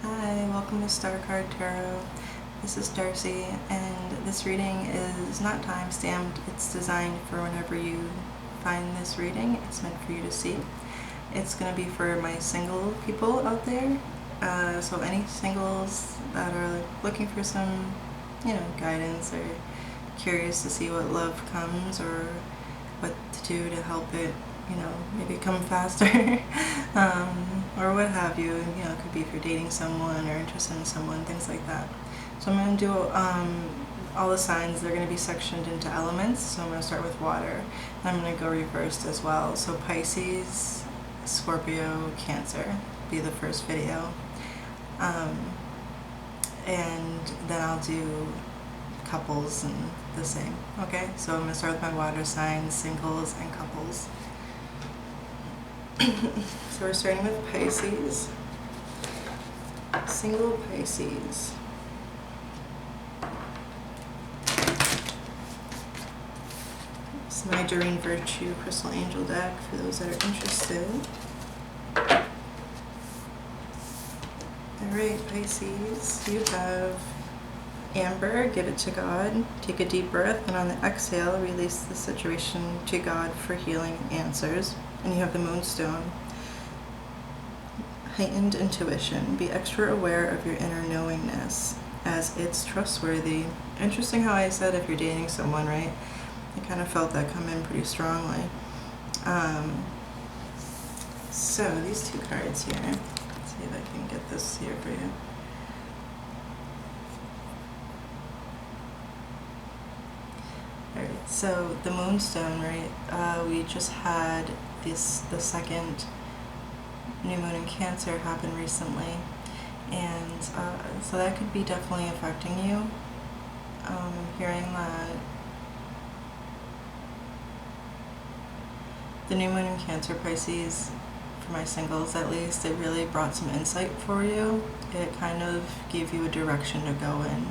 Hi, welcome to starcardtarot. This is Darcy, and this reading is not time-stamped. It's designed for whenever you find this reading. It's meant for you to see. It's going to be for my single people out there. So any singles that are looking for some, guidance, or curious to see what love comes or what to do to help it, maybe come faster, or what have you. It could be if you're dating someone or interested in someone, things like that. So I'm going to do all the signs. They're going to be sectioned into elements. So I'm going to start with water. And I'm going to go reversed as well. So Pisces, Scorpio, Cancer be the first video. And then I'll do couples and the same. Okay, so I'm going to start with my water signs, singles, and couples. So we're starting with Pisces. Single Pisces. It's my Doreen Virtue Crystal Angel deck for those that are interested. Alright, Pisces, you have Amber, give it to God. Take a deep breath, and on the exhale, release the situation to God for healing and answers. And you have the Moonstone. Heightened intuition. Be extra aware of your inner knowingness, as it's trustworthy. Interesting how I said if you're dating someone, right? I kind of felt that come in pretty strongly. So these two cards here. Let's see if I can get this here for you. Alright, so the Moonstone, right? We just had the second new moon in Cancer happen recently, and so that could be definitely affecting you. I'm hearing that the new moon in Cancer, Pisces, for my singles at least, it really brought some insight for you. It kind of gave you a direction to go in,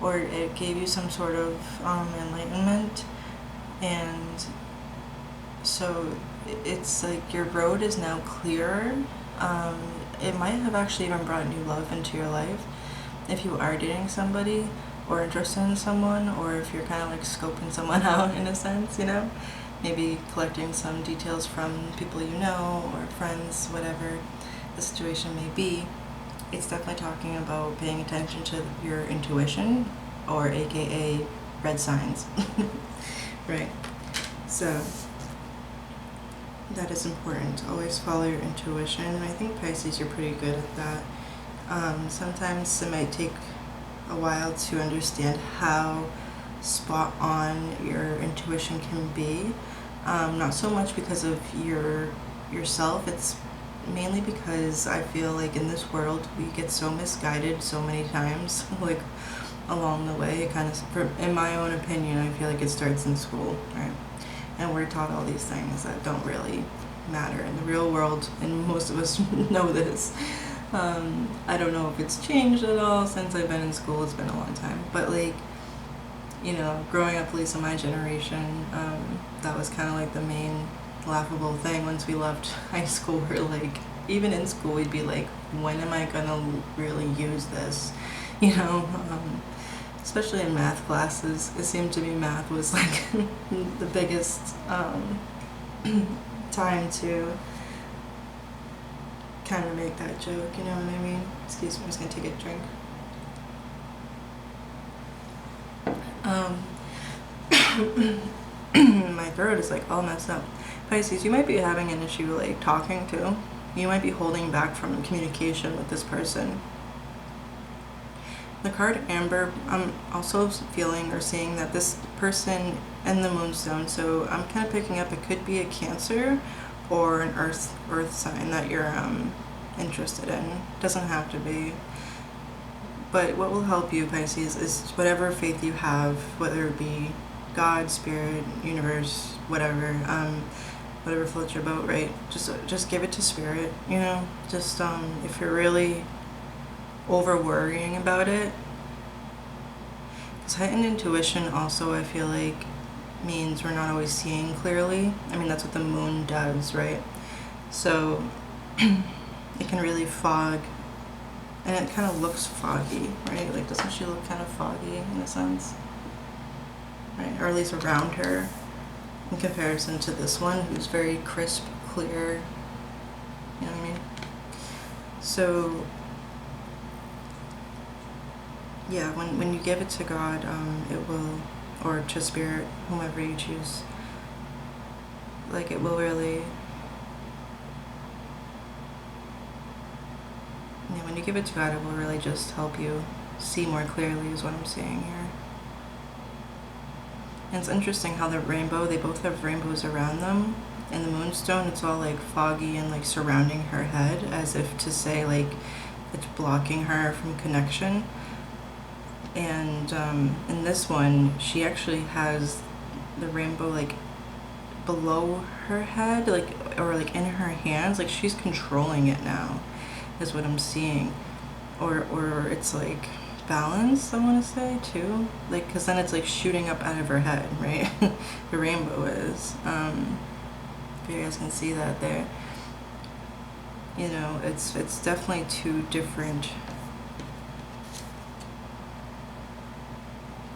or it gave you some sort of enlightenment, and so it's like your road is now clearer. It might have actually even brought new love into your life if you are dating somebody or interested in someone, or if you're kind of like scoping someone out in a sense, maybe collecting some details from people you know or friends, whatever the situation may be. It's definitely talking about paying attention to your intuition, or aka red signs. Right, so that is important. Always follow your intuition, and I think Pisces, you're pretty good at that. Sometimes it might take a while to understand how spot on your intuition can be. Not so much because of yourself, it's mainly because I feel like in this world we get so misguided so many times, like along the way. It kind of, in my own opinion, I feel like it starts in school, right? And we're taught all these things that don't really matter in the real world, and most of us know this. I don't know if it's changed at all since I've been in school. It's been a long time, but like, growing up, at least in my generation, that was kind of like the main laughable thing. Once we left high school, we're like, even in school, we'd be like, when am I gonna really use this? Especially in math classes, it seemed to be math was like the biggest time to kind of make that joke, you know what I mean? Excuse me, I'm just gonna take a drink. My throat is like all messed up. Pisces, you might be having an issue like talking to. You might be holding back from communication with this person. The card Amber, I'm also feeling or seeing that this person in the Moonstone, so I'm kind of picking up it could be a Cancer or an earth sign that you're interested in. Doesn't have to be. But what will help you, Pisces, is whatever faith you have, whether it be God, Spirit, Universe, whatever, whatever floats your boat, right? Just give it to Spirit, Just if you're really over worrying about it. Because heightened intuition also, I feel like, means we're not always seeing clearly. I mean, that's what the moon does, right? So it can really fog And it kind of looks foggy, right? Like, doesn't she look kind of foggy in a sense? Right? Or at least around her, in comparison to this one, who's very crisp, clear. You know what I mean? So, yeah, when you give it to God, it will, or to Spirit, whomever you choose, like, it will really, yeah, when you give it to God, it will really just help you see more clearly, is what I'm saying here. And it's interesting how the rainbow, they both have rainbows around them. In the moonstone, it's all like foggy and like surrounding her head, as if to say like it's blocking her from connection. And in this one, she actually has the rainbow like below her head, like, or like in her hands, like she's controlling it now, is what I'm seeing. Or it's like balanced, I want to say, too, like, because then it's like shooting up out of her head, right? The rainbow is, if you guys can see that there, you know, it's definitely two different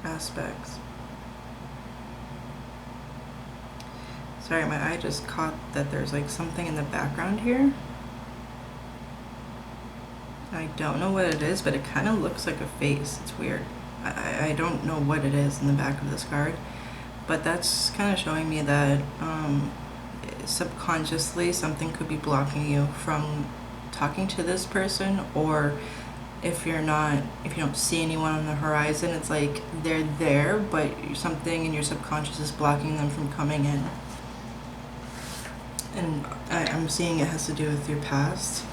aspects. Sorry, my eye just caught that there's like something in the background here. I don't know what it is, but it kind of looks like a face. It's weird. I don't know what it is in the back of this card, but that's kind of showing me that subconsciously something could be blocking you from talking to this person, or if you don't see anyone on the horizon, it's like they're there, but something in your subconscious is blocking them from coming in. And I'm seeing it has to do with your past.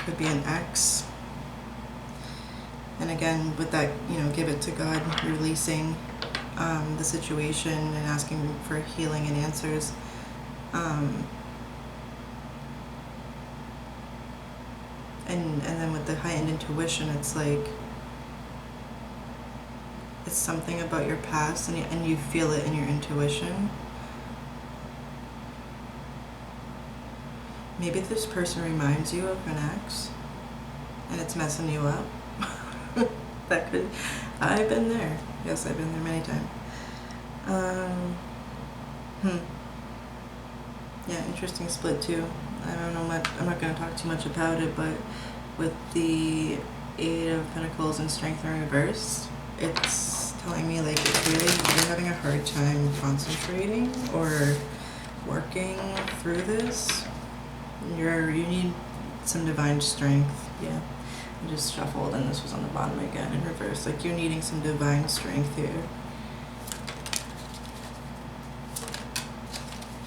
Could be an ex. And again, with that, you know, give it to God, releasing the situation and asking for healing and answers. And then with the heightened intuition, it's like, it's something about your past, and you feel it in your intuition. Maybe this person reminds you of an ex, and it's messing you up. That could, I've been there. Yes, I've been there many times. Yeah, interesting split too. I don't know much, I'm not going to talk too much about it, but with the Eight of Pentacles and Strength in reverse, it's telling me like it's really, you're having a hard time concentrating or working through this. You need some divine strength. Yeah, I just shuffled and this was on the bottom again in reverse. Like, you're needing some divine strength here.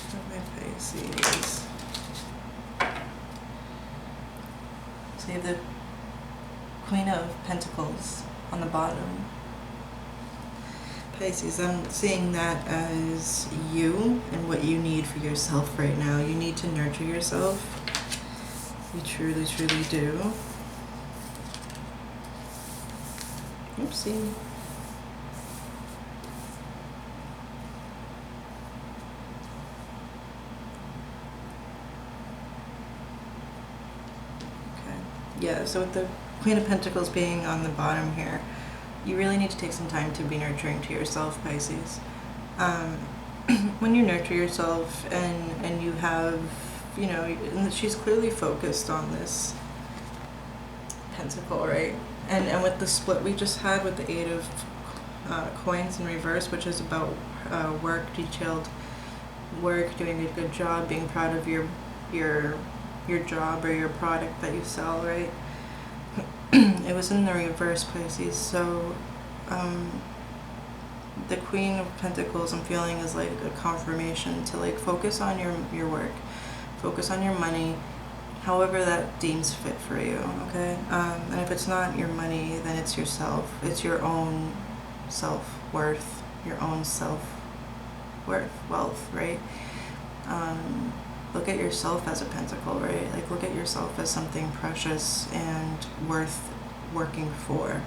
For my Pisces. So you have the Queen of Pentacles on the bottom. Pisces, I'm seeing that as you and what you need for yourself right now. You need to nurture yourself. You truly, truly do. Oopsie. Okay. Yeah, so with the Queen of Pentacles being on the bottom here, you really need to take some time to be nurturing to yourself, Pisces. When you nurture yourself and you have, you know, and she's clearly focused on this pentacle, right? And with the split we just had with the Eight of Coins in reverse, which is about work, detailed work, doing a good job, being proud of your job or your product that you sell, right? It was in the reverse, Pisces. So the Queen of Pentacles, I'm feeling, is like a confirmation to like focus on your work, focus on your money, however that deems fit for you, okay? And if it's not your money, then it's yourself. It's your own self-worth, your own self-worth, wealth, right? Look at yourself as a pentacle, right? Like, look at yourself as something precious and worth working for.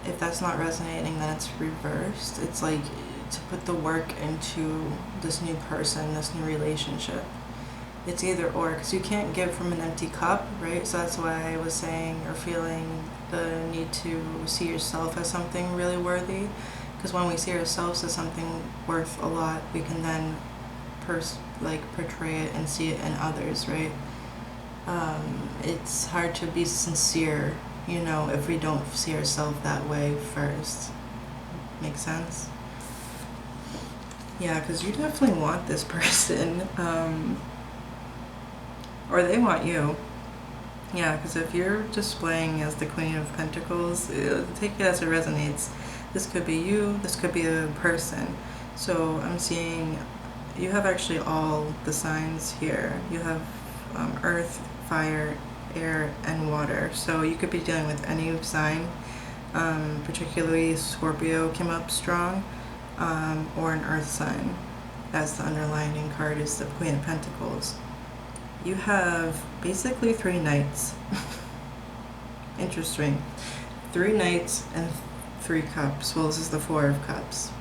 If that's not resonating, then it's reversed. It's like to put the work into this new person, this new relationship. It's either or, because you can't give from an empty cup, right? So that's why I was saying or feeling the need to see yourself as something really worthy. Because when we see ourselves as something worth a lot, we can then portray it and see it in others, right? It's hard to be sincere, you know, if we don't see ourselves that way first. Make sense? Yeah, because you definitely want this person. Or they want you. Yeah, because if you're displaying as the Queen of Pentacles, take it as it resonates. This could be you, this could be a person. So I'm seeing you have actually all the signs here. You have earth, fire, air, and water. So you could be dealing with any sign, particularly Scorpio came up strong, or an earth sign, as the underlining card is the Queen of Pentacles. You have basically 3 knights. Interesting. 3 knights and 3 cups. Well, this is the 4 of cups.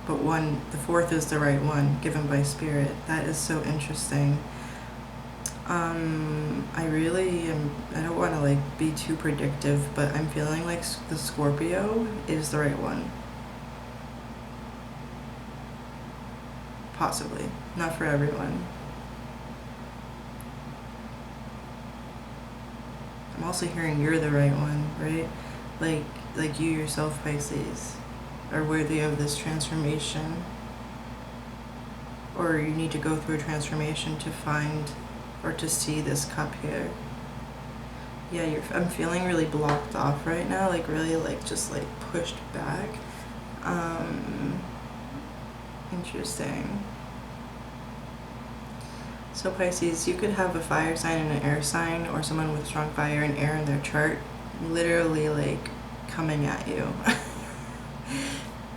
But the 4th is the right one, given by Spirit. That is so interesting. I really am, I don't want to like be too predictive, but I'm feeling like the Scorpio is the right one. Possibly. Not for everyone. I'm also hearing you're the right one, right? Like you yourself, Pisces, are worthy of this transformation. Or you need to go through a transformation to find or to see this cup here. Yeah, I'm feeling really blocked off right now, like really like just like pushed back. Interesting. So Pisces, you could have a fire sign and an air sign, or someone with strong fire and air in their chart, literally like coming at you.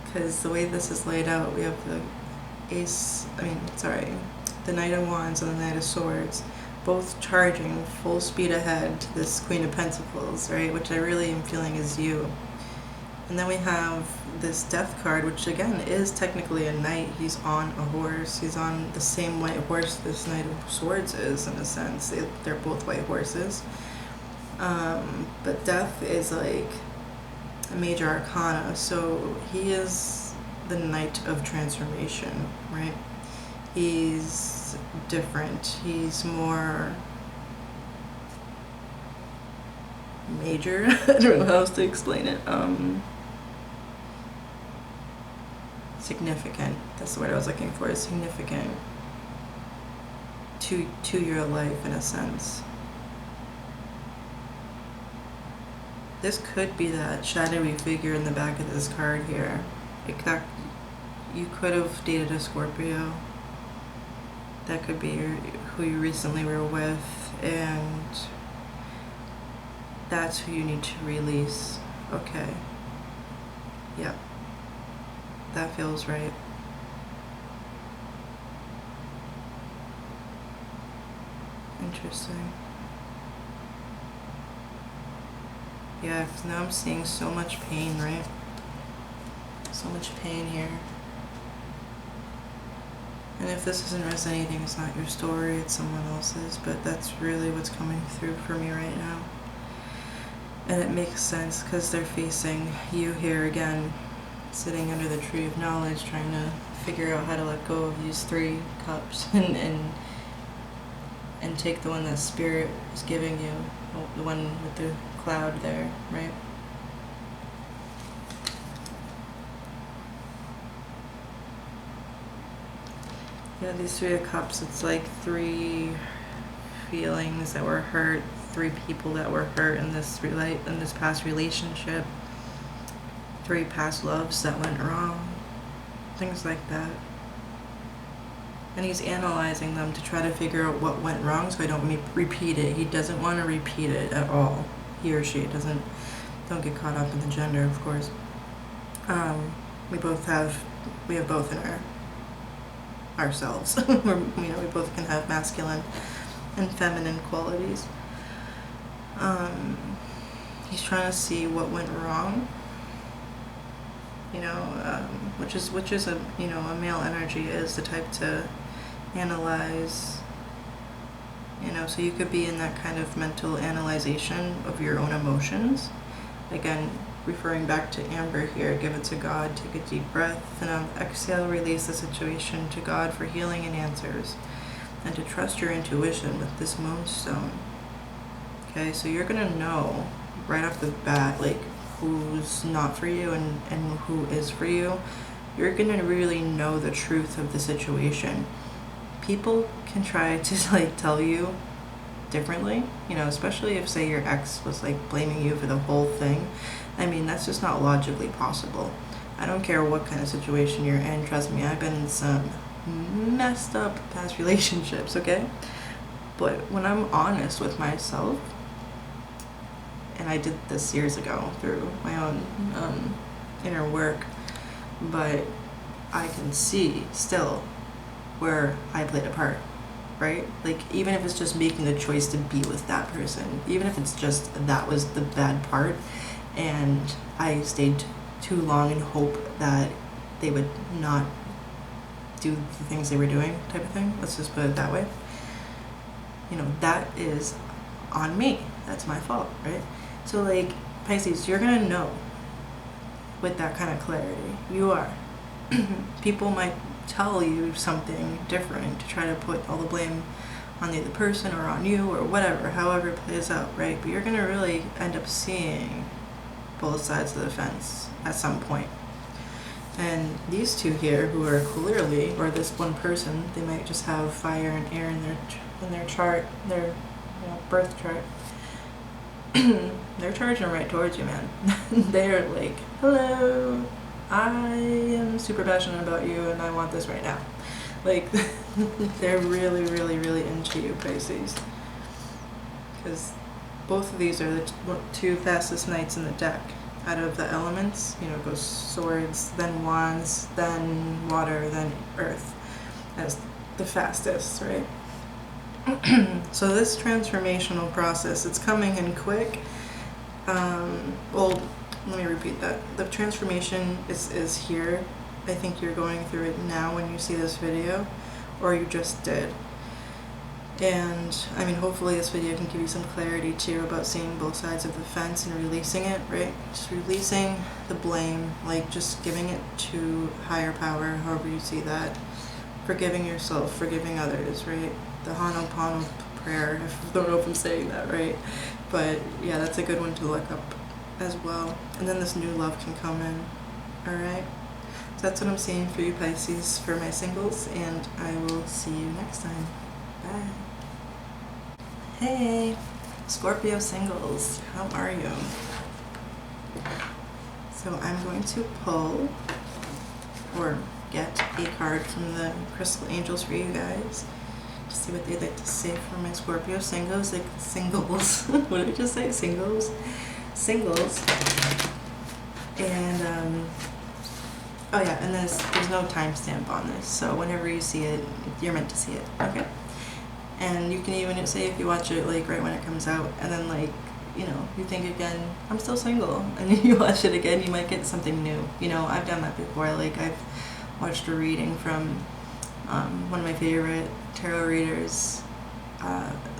Because the way this is laid out, we have the the Knight of Wands and the Knight of Swords, both charging full speed ahead to this Queen of Pentacles, right? Which I really am feeling is you. And then we have this Death card, which again is technically a knight. He's on a horse. He's on the same white horse this Knight of Swords is, in a sense. They're both white horses. But Death is like a major arcana. So he is the Knight of Transformation, right? He's different. He's more major. I don't know how else to explain it. Significant. That's the word I was looking for. Is significant to your life, in a sense. This could be that shadowy figure in the back of this card here. You could have dated a Scorpio. That could be who you recently were with, and that's who you need to release. Okay. Yep. That feels right. Interesting. Yeah, 'cause now I'm seeing so much pain, right? So much pain here. And if this isn't resonating, it's not your story, it's someone else's, but that's really what's coming through for me right now. And it makes sense, because they're facing you here again, sitting under the tree of knowledge, trying to figure out how to let go of these 3 cups and take the one that Spirit is giving you, the one with the cloud there, right? Yeah, these 3 of Cups, it's like 3 feelings that were hurt, 3 people that were hurt in this past relationship, 3 past loves that went wrong, things like that. And he's analyzing them to try to figure out what went wrong so I don't repeat it. He doesn't want to repeat it at all. He or she don't get caught up in the gender, of course. We have both in ourselves. We both can have masculine and feminine qualities. He's trying to see what went wrong, which is a male energy, is the type to analyze you know, so you could be in that kind of mental analyzation of your own emotions. Again, referring back to Amber here, give it to God, take a deep breath, and on exhale, release the situation to God for healing and answers, and to trust your intuition with this moonstone. Okay, so you're gonna know right off the bat, like, who's not for you and who is for you. You're gonna really know the truth of the situation. People can try to like tell you differently, you know, especially if, say, your ex was like blaming you for the whole thing. I mean, that's just not logically possible. I don't care what kind of situation you're in, trust me, I've been in some messed up past relationships, okay? But when I'm honest with myself, and I did this years ago through my own inner work, but I can see still where I played a part, right? Like, even if it's just making the choice to be with that person, even if it's just that was the bad part, and I stayed too long in hope that they would not do the things they were doing, type of thing, let's just put it that way. You know, that is on me. That's my fault, right? So, like, Pisces, you're gonna know with that kind of clarity. You are. People might tell you something different to try to put all the blame on the other person or on you or whatever, however it plays out, right? But you're gonna really end up seeing both sides of the fence at some point. And these two here, who are clearly, or this one person, they might just have fire and air in their chart, their birth chart. They're charging right towards you, man. They're like, hello, I am super passionate about you and I want this right now. Like, they're really, really, really into you, Pisces. Because both of these are the two fastest knights in the deck. Out of the elements, you know, it goes swords, then wands, then water, then earth as the fastest, right? So this transformational process, it's coming in quick. Well, let me repeat that. The transformation is here. I think you're going through it now when you see this video, or you just did. And I mean, hopefully this video can give you some clarity too about seeing both sides of the fence and releasing it, right? Just releasing the blame, like just giving it to higher power, however you see that. Forgiving yourself, forgiving others, right? The Ho'oponopono prayer, I don't know if I'm saying that right, but yeah, that's a good one to look up as well. And then this new love can come in, all right? So that's what I'm seeing for you, Pisces, for my singles, and I will see you next time. Bye. Hey, Scorpio singles, how are you? So I'm going to pull, or get a card from the crystal angels for you guys to see what they'd like to say for my Scorpio singles. Like singles. What did I just say? Singles. And oh yeah, and there's no timestamp on this, so whenever you see it, you're meant to see it. Okay. And you can even say, if you watch it like right when it comes out, and then like, you know, you think again, I'm still single, and then you watch it again, you might get something new. You know, I've done that before. Like, I've watched a reading from one of my favorite tarot readers,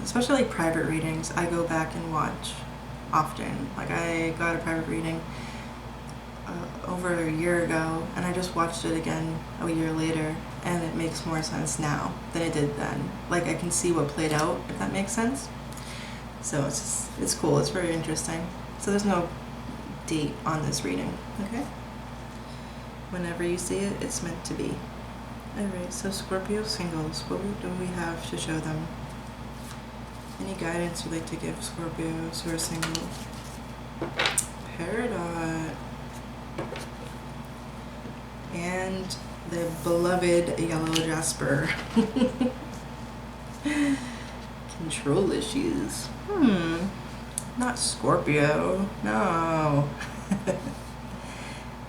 especially like private readings. I go back and watch often. Like, I got a private reading over a year ago, and I just watched it again a year later, and it makes more sense now than it did then. Like, I can see what played out, if that makes sense. So it's cool, it's very interesting. So there's no date on this reading, okay? Whenever you see it, it's meant to be. Alright, so Scorpio singles, what do we have to show them? Any guidance you'd like to give Scorpios who are single? Peridot. And the beloved yellow jasper. Control issues. Not Scorpio. No.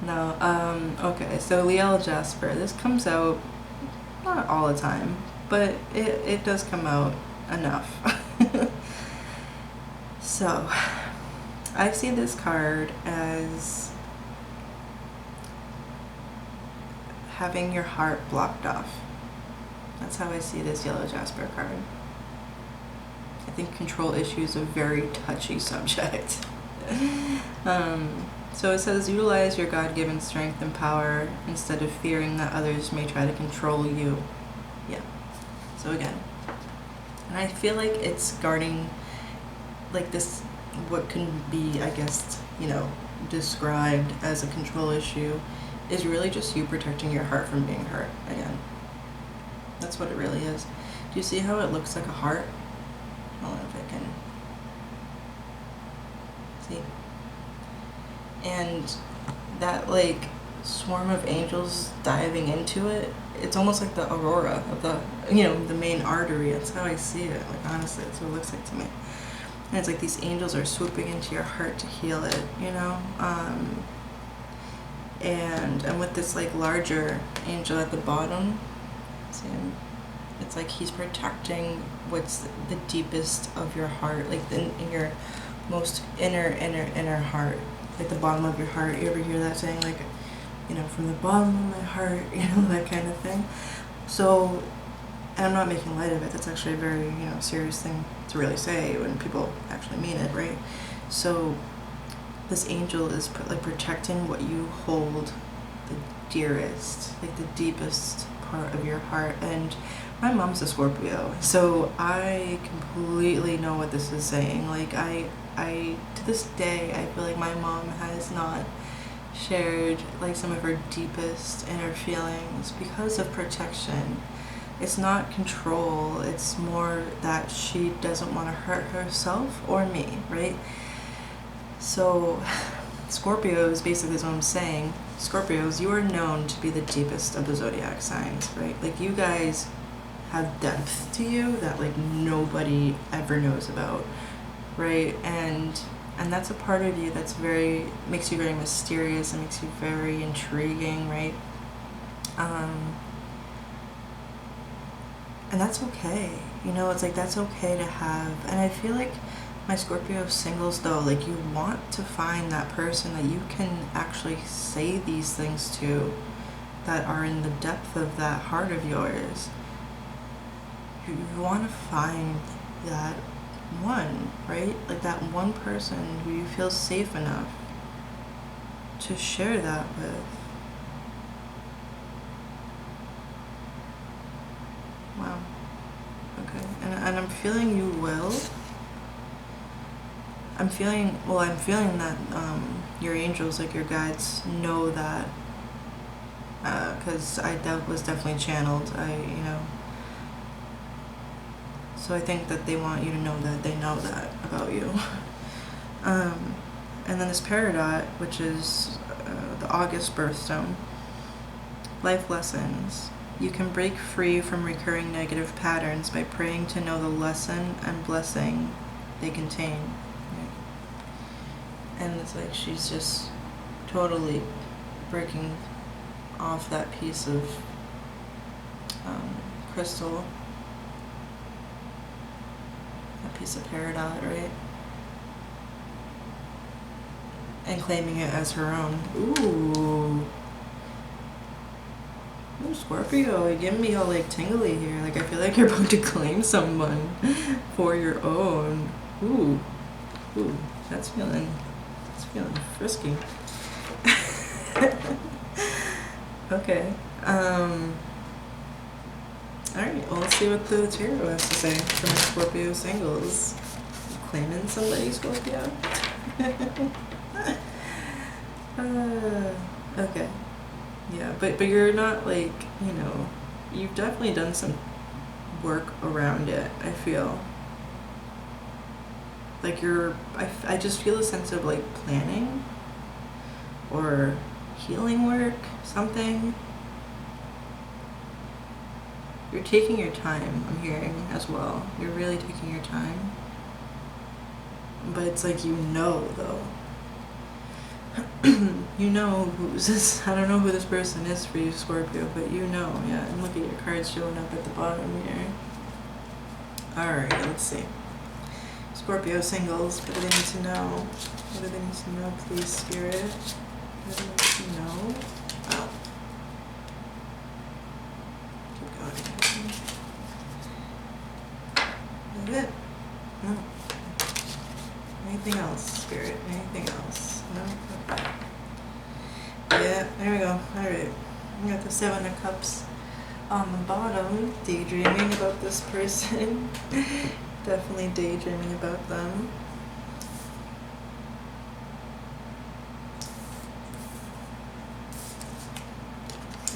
No. Okay, so yellow jasper. This comes out not all the time, but it does come out enough. So I see this card as having your heart blocked off. That's how I see this yellow jasper card. think control issue is a very touchy subject. So it says, utilize your God-given strength and power instead of fearing that others may try to control you. Yeah. So again, and I feel like it's guarding, like this, what can be, I guess, you know, described as a control issue is really just you protecting your heart from being hurt again. That's what it really is. Do you see how it looks like a heart? I don't know if I can see. And that like swarm of angels diving into it, it's almost like the aurora of the, you know, the main artery. That's how I see it. Like honestly, that's what it looks like to me. And it's like these angels are swooping into your heart to heal it, you know? And with this like larger angel at the bottom, see him? It's like he's protecting what's the deepest of your heart, like in your most inner heart, like the bottom of your heart. You ever hear that saying, like, you know, from the bottom of my heart, you know, that kind of thing. So, and I'm not making light of it. That's actually a very, you know, serious thing to really say when people actually mean it, right? So this angel is like protecting what you hold the dearest, like the deepest part of your heart. And my mom's a Scorpio, so I completely know what this is saying. Like I to this day, I feel like my mom has not shared like some of her deepest inner feelings because of protection. It's not control, it's more that she doesn't want to hurt herself or me, right? So Scorpios, basically is what I'm saying. Scorpios, you are known to be the deepest of the zodiac signs, right? Like you guys have depth to you that like nobody ever knows about, right? And that's a part of you that's very, makes you very mysterious and makes you very intriguing, right? And that's okay, you know, it's like that's okay to have. And I feel like my Scorpio singles though, like you want to find that person that you can actually say these things to, that are in the depth of that heart of yours. You want to find that one, right? Like that one person who you feel safe enough to share that with. Wow. Okay. And I'm feeling you will. I'm feeling that your angels, like your guides, know that, because was definitely channeled. You know. So I think that they want you to know that they know that about you. And then this peridot, which is the August birthstone, life lessons. You can break free from recurring negative patterns by praying to know the lesson and blessing they contain. And it's like she's just totally breaking off that piece of crystal, that piece of peridot, right? And claiming it as her own. Ooh, Scorpio, you're getting me all like tingly here. Like I feel like you're about to claim someone for your own. Ooh, that's feeling frisky. Okay. Alright, well, let's see what the tarot has to say for my Scorpio singles. Claiming somebody, Scorpio? Okay. Yeah, but you're not like, you know, you've definitely done some work around it, I feel. Like I just feel a sense of like planning or healing work, something. You're taking your time, I'm hearing as well. You're really taking your time. But it's like, you know, though. You know who's this, I don't know who this person is for you, Scorpio, but you know, yeah. And look at your cards showing up at the bottom here. Alright, let's see. Scorpio singles, what do they need to know? What do they need to know, please, Spirit? What do they need to know? Oh. Keep going. That's it. No. Anything else, Spirit? Anything else? No? Okay. Yeah, there we go. Alright. We got the Seven of Cups on the bottom. Daydreaming about this person. Definitely daydreaming about them.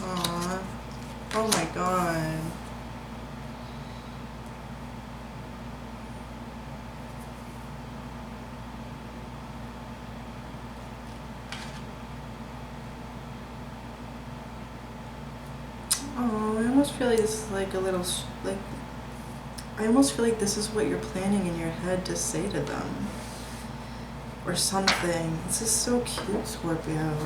Aww. Oh my god. Oh, I almost feel like this is like a little, like, I almost feel like this is what you're planning in your head to say to them. Or something. This is so cute, Scorpio.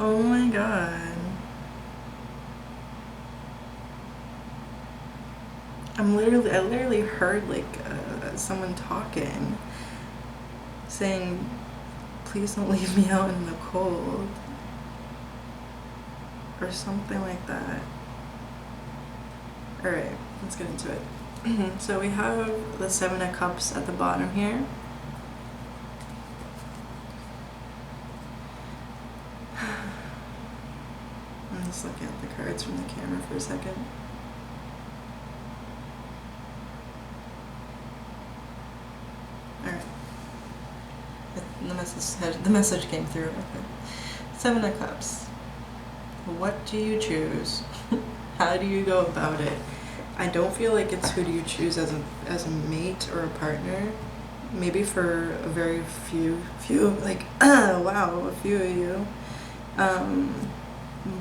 Oh my god. I literally heard like someone talking, saying, please don't leave me out in the cold. Or something like that. Alright, let's get into it. So we have the Seven of Cups at the bottom here. I'm just looking at the cards from the camera for a second. Alright. The message came through. Okay. Seven of Cups. What do you choose? How do you go about it? I don't feel like it's who do you choose as a mate or a partner. Maybe for a very few like wow, a few of you.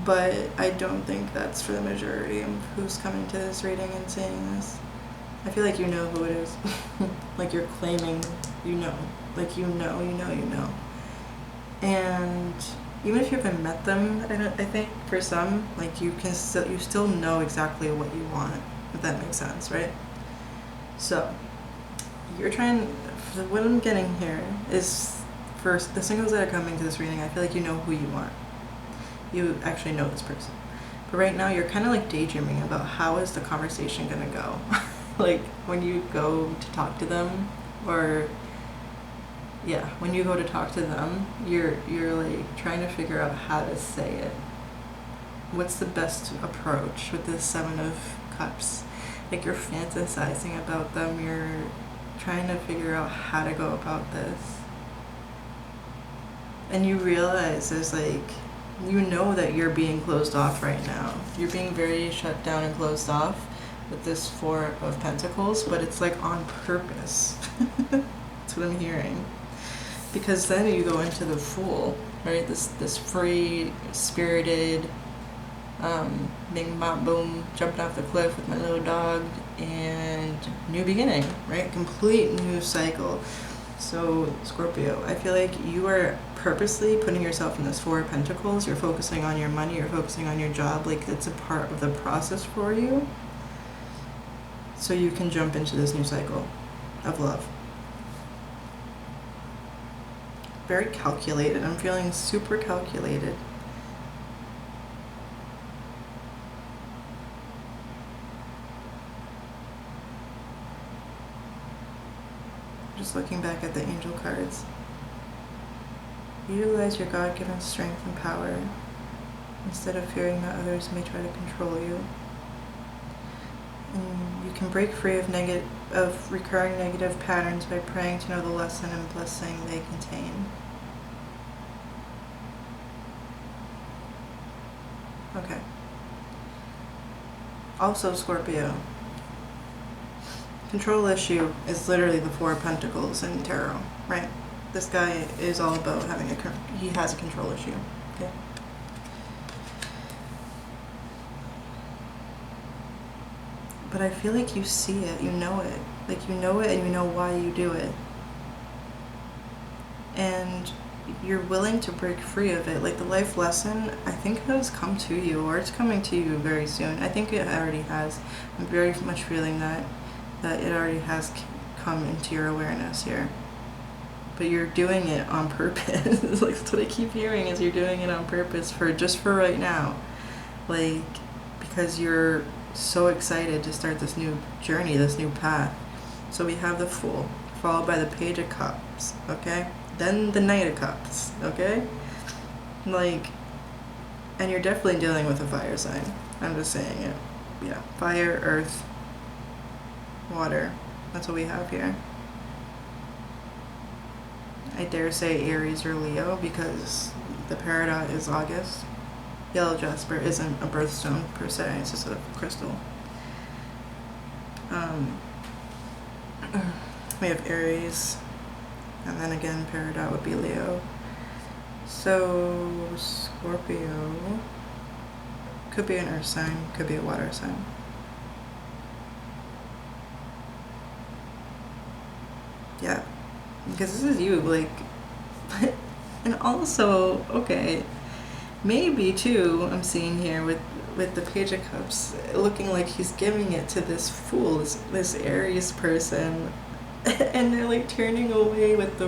But I don't think that's for the majority of who's coming to this reading and saying this. I feel like you know who it is. Like you're claiming you know. Like you know. And even if you haven't met them, I think for some, like you still know exactly what you want, if that makes sense, right? So you're trying. What I'm getting here is, first, the singles that are coming to this reading, I feel like you know who you want. You actually know this person, but right now you're kind of like daydreaming about how is the conversation gonna go. Like when you go to talk to them, or yeah, when you go to talk to them, you're like trying to figure out how to say it. What's the best approach with this Seven of Cups? Like you're fantasizing about them, you're trying to figure out how to go about this. And you realize there's like, you know that you're being closed off right now. You're being very shut down and closed off with this Four of Pentacles, but it's like on purpose. That's what I'm hearing. Because then you go into the Fool, right? This free, spirited, bing bop boom, jumping off the cliff with my little dog, and new beginning, right? Complete new cycle. So Scorpio, I feel like you are purposely putting yourself in this Four of Pentacles. You're focusing on your money, you're focusing on your job, like it's a part of the process for you. So you can jump into this new cycle of love. Very calculated. I'm feeling super calculated. Just looking back at the angel cards. Utilize your God-given strength and power instead of fearing that others may try to control you. And you can break free of recurring negative patterns by praying to know the lesson and blessing they contain. Okay. Also, Scorpio, control issue is literally the Four of Pentacles in tarot, right? This guy is all about having he has a control issue. Okay. But I feel like you see it, you know it. Like you know it and you know why you do it. And you're willing to break free of it. Like the life lesson, I think has come to you, or it's coming to you very soon. I think it already has. I'm very much feeling that it already has come into your awareness here. But you're doing it on purpose. Like that's what I keep hearing, is you're doing it on purpose for right now. Like, because you're so excited to start this new journey, this new path. So we have the Fool, followed by the Page of Cups, okay? Then the Knight of Cups, okay? Like, and you're definitely dealing with a fire sign. I'm just saying it. Yeah, fire, earth, water. That's what we have here. I dare say Aries or Leo because the Peridot is August. Yellow jasper isn't a birthstone per se, it's just a crystal. We have Aries, and then again Peridot would be Leo. So Scorpio could be an earth sign, could be a water sign. Yeah, because this is you, like, and also, okay, maybe too, I'm seeing here with the Page of Cups, looking like he's giving it to this Fool, this Aries person, and they're like turning away with the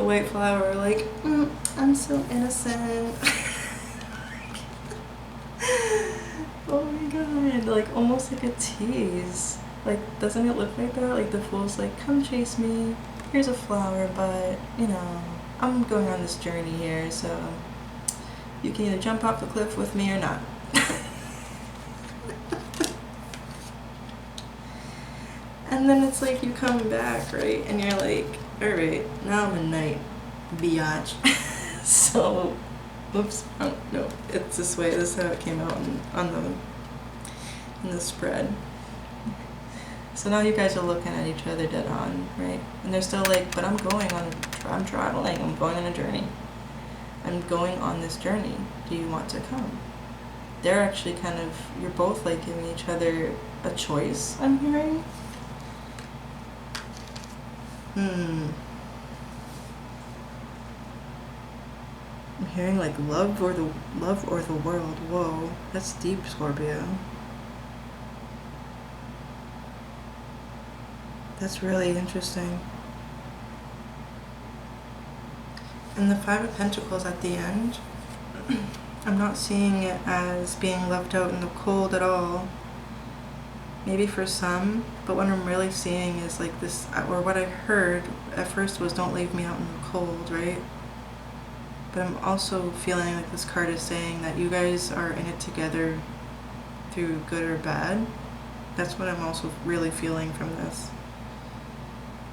white flower, like, I'm so innocent. Oh my god, like almost like a tease. Like, doesn't it look like that? Like the Fool's like, come chase me, here's a flower, but, you know, I'm going on this journey here, so you can either jump off the cliff with me or not. And then it's like you come back, right? And you're like, alright, now I'm a knight, biatch. So, oops, oh, no, it's this way. This is how it came out in the spread. So now you guys are looking at each other dead on, right? And they're still like, but I'm traveling, I'm going on a journey. I'm going on this journey. Do you want to come? They're actually kind of, you're both like giving each other a choice, I'm hearing. I'm hearing like love or the world. Whoa, that's deep, Scorpio. That's really interesting. And the Five of Pentacles at the end, I'm not seeing it as being left out in the cold at all. Maybe for some, but what I'm really seeing is like this, or what I heard at first was don't leave me out in the cold, right? But I'm also feeling like this card is saying that you guys are in it together through good or bad. That's what I'm also really feeling from this.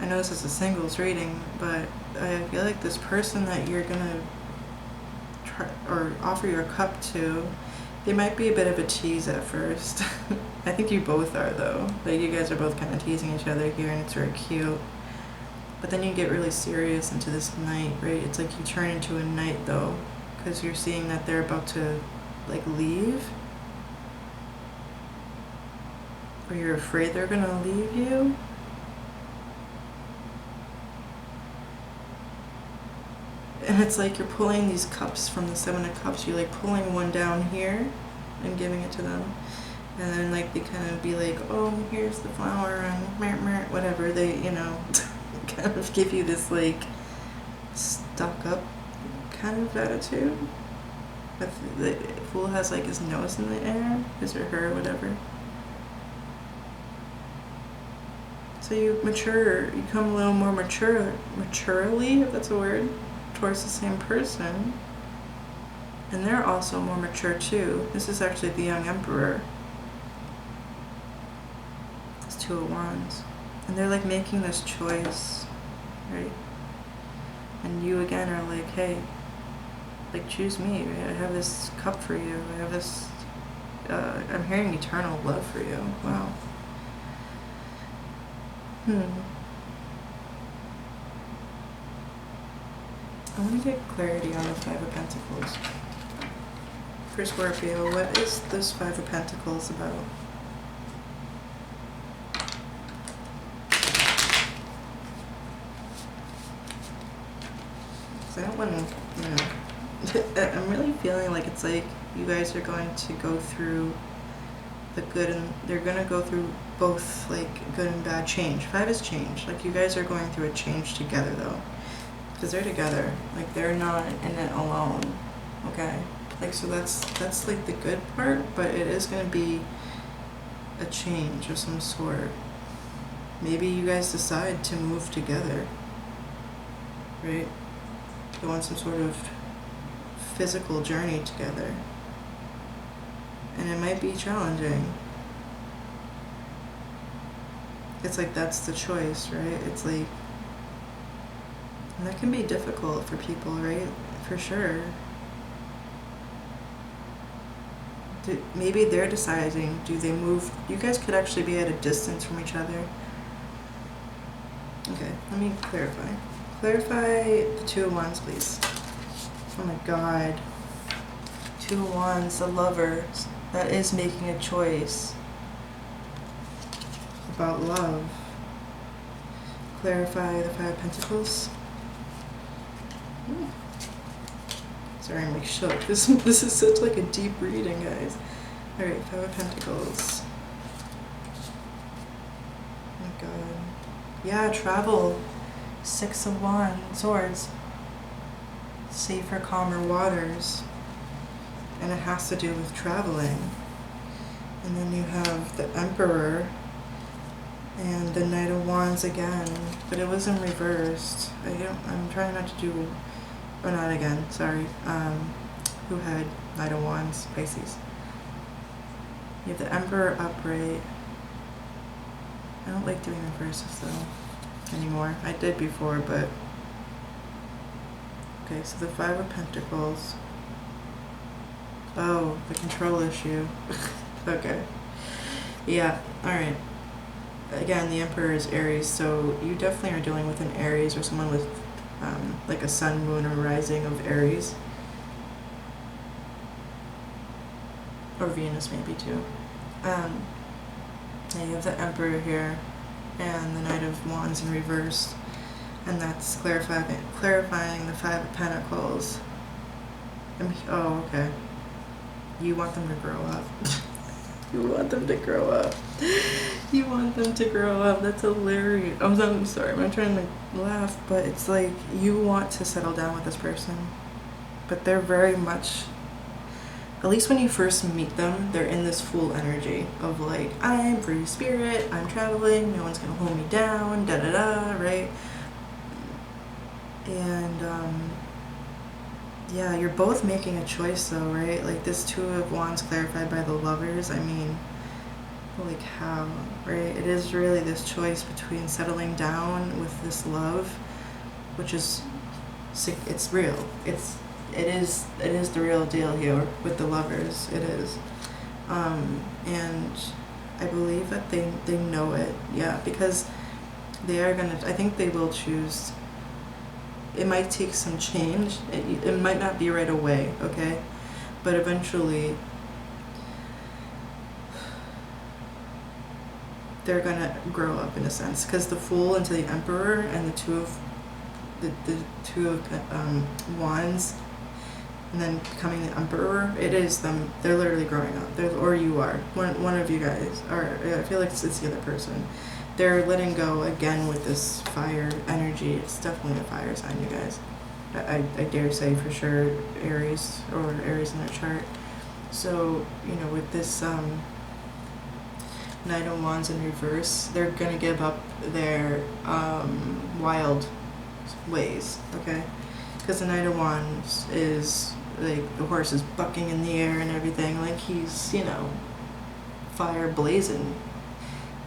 I know this is a singles reading, but I feel like this person that you're gonna try or offer your cup to, they might be a bit of a tease at first. I think you both are though. Like you guys are both kind of teasing each other here and it's very cute. But then you get really serious into this night, right? It's like you turn into a knight though, because you're seeing that they're about to like leave. Or you're afraid they're gonna leave you. And it's like you're pulling these cups from the Seven of Cups. You're like pulling one down here and giving it to them. And then like they kind of be like, oh, here's the flower and meh, meh, whatever. They, you know, kind of give you this like stuck up kind of attitude. But the Fool has like his nose in the air, his or her, whatever. So you mature, you become a little more maturely, if that's a word, towards the same person. And they're also more mature too. This is actually the young emperor. It's Two of Wands. And they're like making this choice, right? And you again are like, hey, like choose me. I have this cup for you. I have this, I'm hearing eternal love for you. Wow. I want to get clarity on the Five of Pentacles. For Scorpio, what is this Five of Pentacles about? So I don't want to, you know, I'm really feeling like it's like you guys are going to go through the good and they're going to go through both like good and bad change. Five is change. Like you guys are going through a change together though. Because they're together. Like they're not in it alone. Okay? Like, so that's like the good part, but it is going to be a change of some sort. Maybe you guys decide to move together, right? Go on some sort of physical journey together. And it might be challenging. It's like that's the choice, right? It's like, and that can be difficult for people, right? For sure. Maybe they're deciding, do they move? You guys could actually be at a distance from each other. Okay, let me clarify. Clarify the Two of Wands, please. Oh my God. Two of Wands, the Lovers. That is making a choice about love. Clarify the Five of Pentacles. Sorry, I'm like shook. This is such like a deep reading, guys. All right, Five of Pentacles. Oh my God. Yeah, travel. Six of Wands, Swords. Safer, calmer waters. And it has to do with traveling. And then you have the Emperor and the Knight of Wands again, but it wasn't reversed. I'm trying not to do, or not again, sorry. Who had Knight of Wands? Pisces. You have the Emperor upright. I don't like doing reverses though anymore. I did before, but okay, so the Five of Pentacles. Oh, the control issue. Okay. Yeah, alright. Again, the Emperor is Aries, so you definitely are dealing with an Aries or someone with like a sun, moon, or rising of Aries. Or Venus maybe too. Now you have the Emperor here and the Knight of Wands in reverse, and that's clarifying the Five of Pentacles. Oh, okay. You want them to grow up. You want them to grow up. You want them to grow up. That's hilarious. I'm sorry. I'm not trying to laugh, but it's like you want to settle down with this person, but they're very much, at least when you first meet them, they're in this Fool energy of like, I'm free spirit, I'm traveling, no one's gonna hold me down, da da da, right? And yeah, you're both making a choice though, right? Like this Two of Wands clarified by the Lovers, I mean, holy cow, right? It is really this choice between settling down with this love, which is, it's real. It is the real deal here with the Lovers. It is. And I believe that they know it, yeah, because they are gonna, I think they will choose. It might take some change. It might not be right away, okay? But eventually, they're gonna grow up in a sense. Because the Fool into the Emperor and the Two of Wands, and then becoming the Emperor, it is them. They're literally growing up. Or you are. One of you guys. Or I feel like it's the other person. They're letting go again with this fire energy. It's definitely a fire sign, you guys. I dare say for sure Aries or Aries in their chart. So, you know, with this Knight of Wands in reverse, they're going to give up their wild ways, okay? Because the Knight of Wands is, like, the horse is bucking in the air and everything. Like, he's, you know, fire blazing.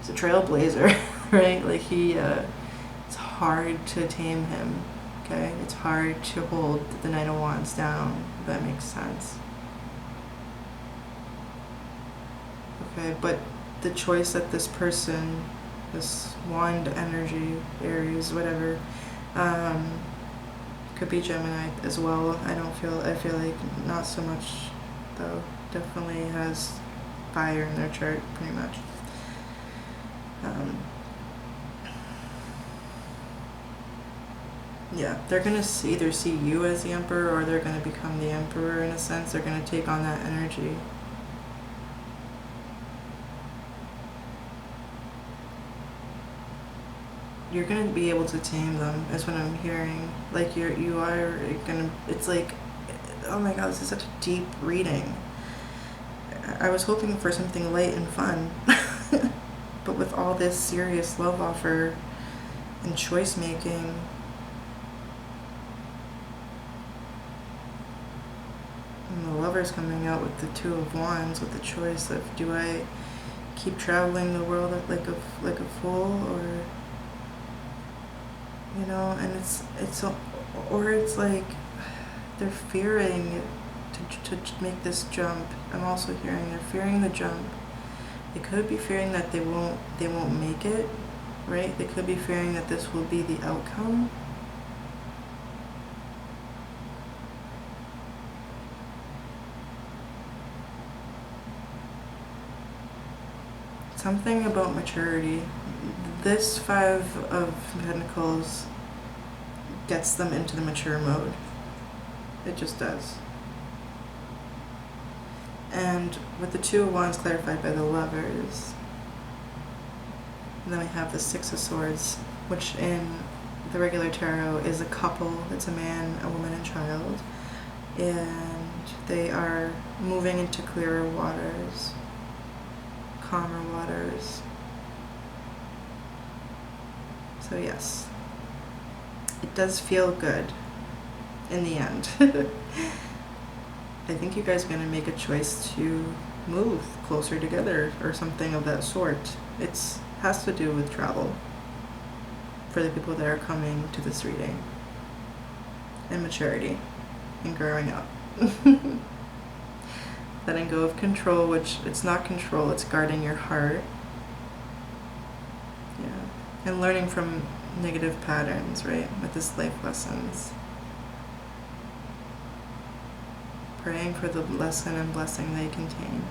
He's a trailblazer, right? Like it's hard to tame him, okay? It's hard to hold the Knight of Wands down, if that makes sense. Okay, but the choice that this person, this wand energy, Aries, whatever, could be Gemini as well. I feel like not so much though. Definitely has fire in their chart, pretty much. Yeah, they're going to either see you as the Emperor or they're going to become the Emperor in a sense. They're going to take on that energy. You're going to be able to tame them, is what I'm hearing. Like you are going to, it's like oh my god, this is such a deep reading. I was hoping for something light and fun. But with all this serious love offer and choice making, and the Lover's coming out with the Two of Wands, with the choice of, do I keep traveling the world like a fool, or, you know, and it's like they're fearing to make this jump. I'm also hearing they're fearing the jump. They could be fearing that they won't make it, right? They could be fearing that this will be the outcome. Something about maturity. This Five of Pentacles gets them into the mature mode. It just does. And with the Two of Wands clarified by the Lovers, and then we have the Six of Swords, which in the regular tarot is a couple. It's a man, a woman, and child. And they are moving into clearer waters, calmer waters. So yes, it does feel good in the end. I think you guys are going to make a choice to move closer together or something of that sort. It has to do with travel for the people that are coming to this reading, and maturity and growing up. Letting go of control, which it's not control, it's guarding your heart. Yeah. And learning from negative patterns, right? With this life lessons. Praying for the lesson and blessing they contain.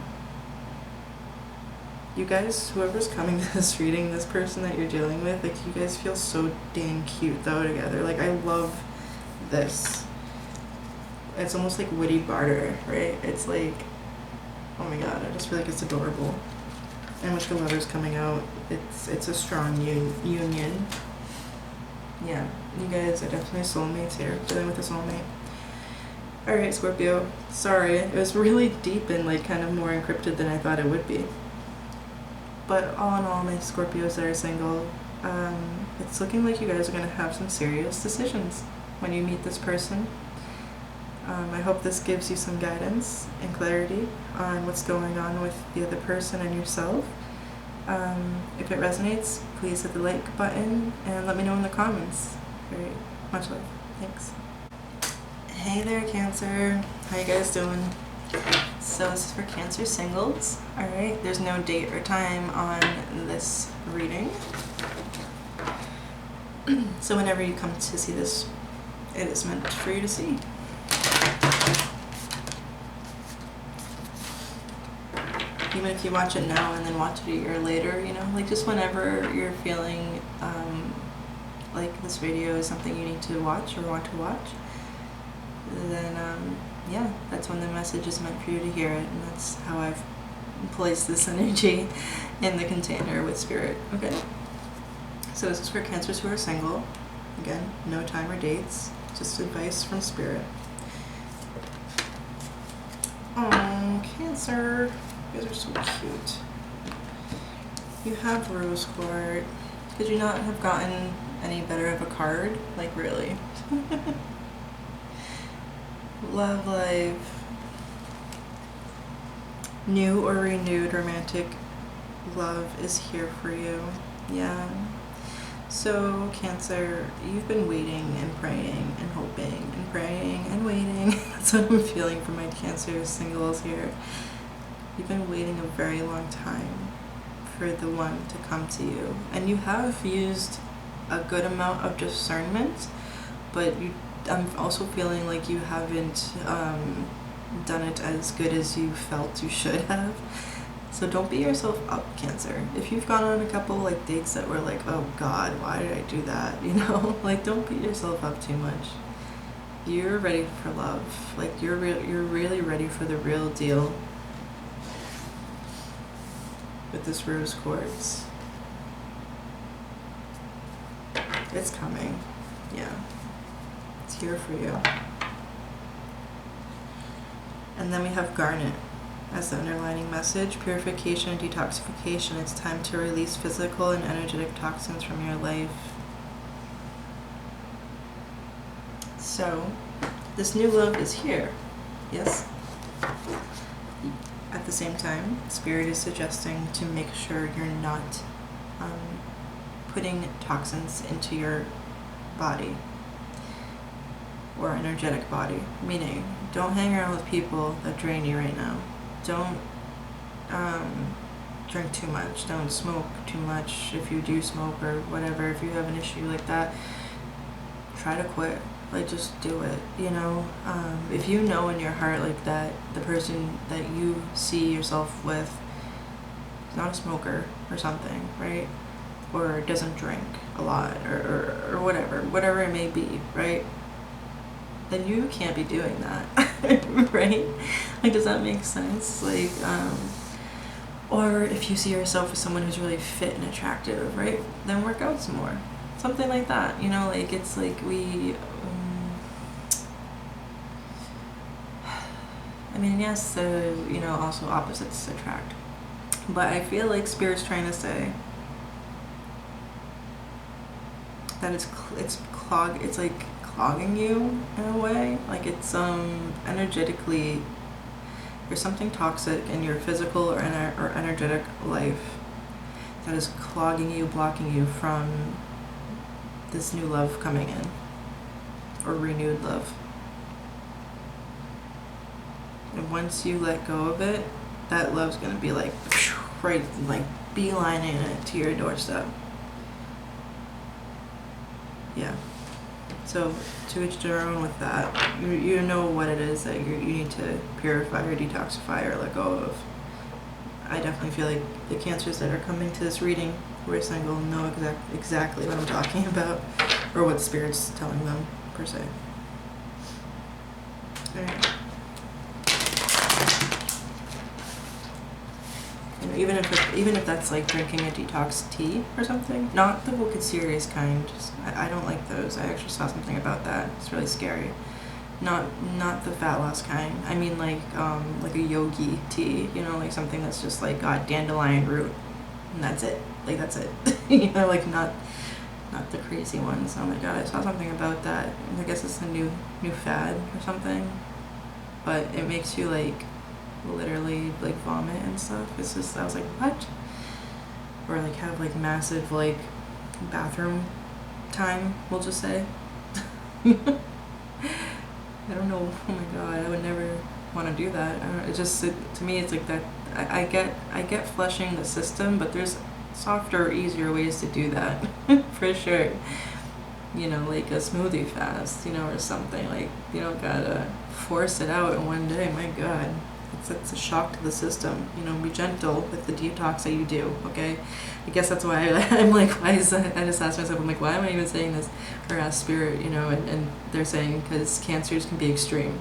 You guys, whoever's coming to this reading, this person that you're dealing with, like, you guys feel so dang cute though together. Like, I love this. It's almost like witty barter, right? It's like, oh my god, I just feel like it's adorable. And with the Lovers coming out, it's a strong union. Yeah, you guys are definitely soulmates here, dealing with a soulmate. Alright, Scorpio, sorry, it was really deep and like kind of more encrypted than I thought it would be. But all in all, my Scorpios that are single, it's looking like you guys are going to have some serious decisions when you meet this person. I hope this gives you some guidance and clarity on what's going on with the other person and yourself. If it resonates, please hit the like button and let me know in the comments. Very much love. Thanks. Hey there, Cancer. How you guys doing? So this is for Cancer singles. Alright, there's no date or time on this reading. So whenever you come to see this, it is meant for you to see. Even if you watch it now and then watch it a year later, you know, like just whenever you're feeling like this video is something you need to watch or want to watch, then yeah, that's when the message is meant for you to hear it, and that's how I've placed this energy in the container with Spirit. Okay, so this is for Cancers who are single. Again, no time or dates, just advice from Spirit. Oh, Cancer, you guys are so cute. You have Rose Quartz. Could you not have gotten any better of a card? Like, really? Love life. New or renewed romantic love is here for you. Yeah. So, Cancer, you've been waiting and praying and hoping and praying and waiting. That's what I'm feeling for my Cancer singles here. You've been waiting a very long time for the one to come to you. And you have used a good amount of discernment, but I'm also feeling like you haven't done it as good as you felt you should have. So don't beat yourself up, Cancer. If you've gone on a couple like dates that were like, oh god, why did I do that? You know, like, don't beat yourself up too much. You're ready for love. Like, you're really ready for the real deal with this Rose Quartz. It's coming. Yeah. It's here for you. And then we have garnet as the underlining message. Purification and detoxification. It's time to release physical and energetic toxins from your life. So, this new love is here. Yes? At the same time, Spirit is suggesting to make sure you're not putting toxins into your body or energetic body. Meaning, don't hang around with people that drain you right now. Don't drink too much. Don't smoke too much. If you do smoke or whatever, if you have an issue like that, try to quit. Like, just do it, you know? If you know in your heart, like, that the person that you see yourself with is not a smoker or something, right? Or doesn't drink a lot, or whatever it may be, right? Then you can't be doing that, right? Like, does that make sense? Like, or if you see yourself as someone who's really fit and attractive, right? Then work out some more. Something like that, you know? Like, it's like I mean, yes, you know, also opposites attract. But I feel like Spirit's trying to say that it's like clogging you in a way. Like, it's energetically, there's something toxic in your physical or energetic life that is clogging you, blocking you from this new love coming in, or renewed love. And once you let go of it, that love's gonna be like, right, like beelining it to your doorstep. Yeah. So to each their own with that. You know what it is that you need to purify or detoxify or let go of. I definitely feel like the Cancers that are coming to this reading who are single know exactly what I'm talking about, or what Spirit's telling them, per se. Alright. Even if that's like drinking a detox tea or something, not the wicked serious kind. I don't like those. I actually saw something about that. It's really scary. Not the fat loss kind. I mean like a yogi tea. You know, like something that's just like got dandelion root, and that's it. Like that's it. You know, like not the crazy ones. Oh my god, I saw something about that. I guess it's a new fad or something. But it makes you like literally like vomit and stuff. It's just, I was like, what? Or like have like massive like bathroom time, we'll just say. I don't know. Oh my god, I would never want to do that. To me it's like that. I get flushing the system, but there's softer, easier ways to do that. For sure. You know, like a smoothie fast, you know, or something. Like, you don't gotta force it out in one day. My god, it's a shock to the system. You know, be gentle with the detox that you do, okay? I guess that's why I'm like, why is that? I just asked myself, I'm like, why am I even saying this? Or ask Spirit, you know, and they're saying because Cancers can be extreme.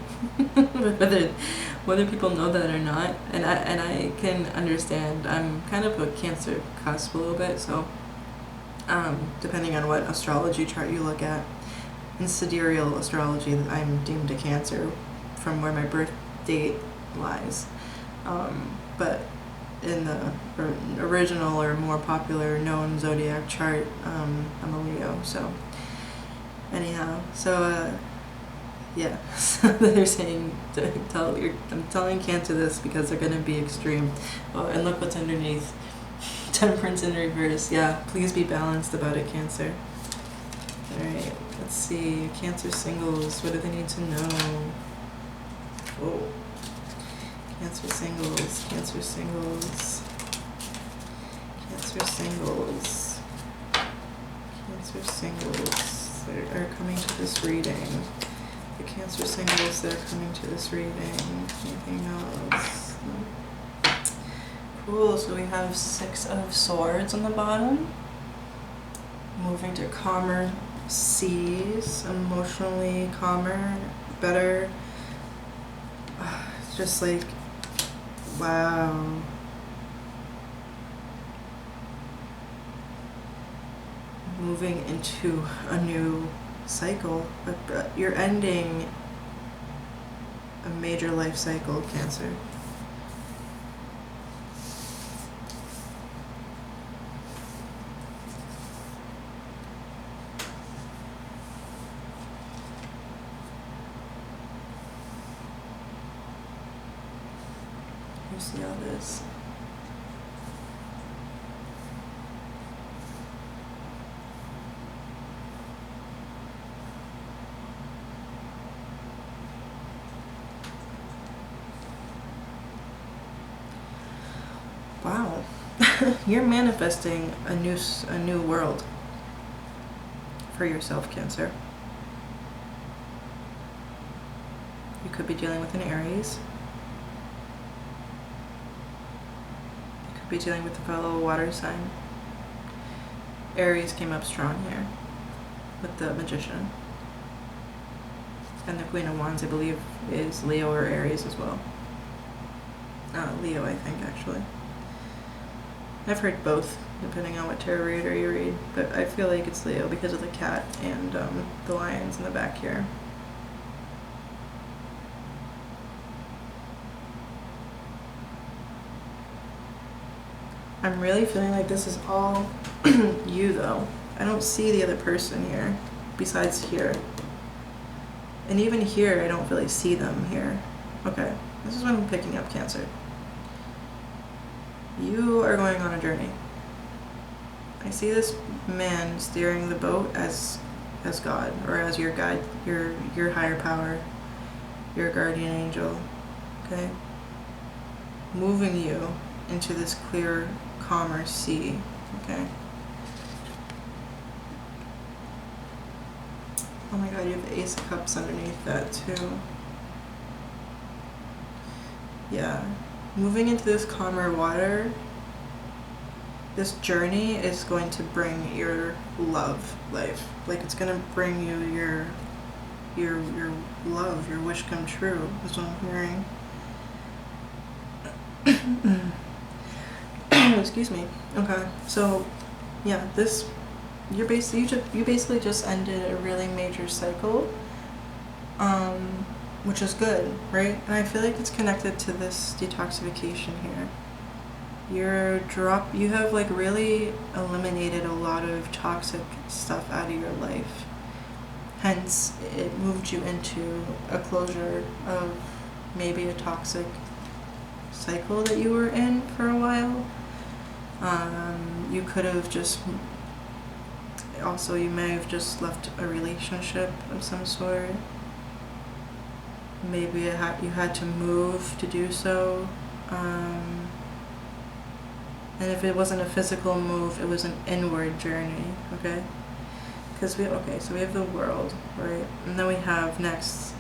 whether people know that or not, and I can understand. I'm kind of a Cancer cusp a little bit, so depending on what astrology chart you look at. In sidereal astrology, I'm deemed a Cancer from where my birth date lies. But in the original or more popular known zodiac chart, I'm a Leo. So anyhow, yeah. So they're saying I'm telling Cancer this because they're gonna be extreme. Oh, and look what's underneath. Temperance in reverse. Yeah, please be balanced about it, Cancer. Alright, let's see. Cancer singles, what do they need to know? Whoa. Cancer singles, Cancer singles, Cancer singles, Cancer singles that are coming to this reading. The Cancer singles that are coming to this reading. Anything else? No. Cool, so we have 6 of Swords on the bottom. Moving to calmer seas, emotionally calmer, better. It's just like, wow. Moving into a new cycle, but you're ending a major life cycle, Cancer. You see all this? Wow. You're manifesting a new world for yourself, Cancer. You could be dealing with an Aries. You could be dealing with a fellow water sign. Aries came up strong here with the Magician. And the Queen of Wands, I believe, is Leo or Aries as well. Leo, I think, actually. I've heard both, depending on what tarot reader you read, but I feel like it's Leo because of the cat and the lions in the back here. I'm really feeling like this is all you, though. I don't see the other person here, besides here. And even here, I don't really see them here. Okay, this is what I'm picking up, Cancer. You are going on a journey. I see this man steering the boat as God, or as your guide, your higher power, your guardian angel, okay? Moving you into this clear, calmer sea, okay? Oh my god, you have the Ace of Cups underneath that too. Yeah. Moving into this calmer water, this journey is going to bring your love life. Like, it's going to bring you your love, your wish come true, is what I'm hearing. Excuse me. Okay, so yeah, this you basically just ended a really major cycle, which is good, right? And I feel like it's connected to this detoxification here. You have like really eliminated a lot of toxic stuff out of your life. Hence, it moved you into a closure of maybe a toxic cycle that you were in for a while. You could have just, also you may have just left a relationship of some sort. Maybe you had to move to do so. And if it wasn't a physical move, it was an inward journey, okay? Because so we have the World, right? And then we have next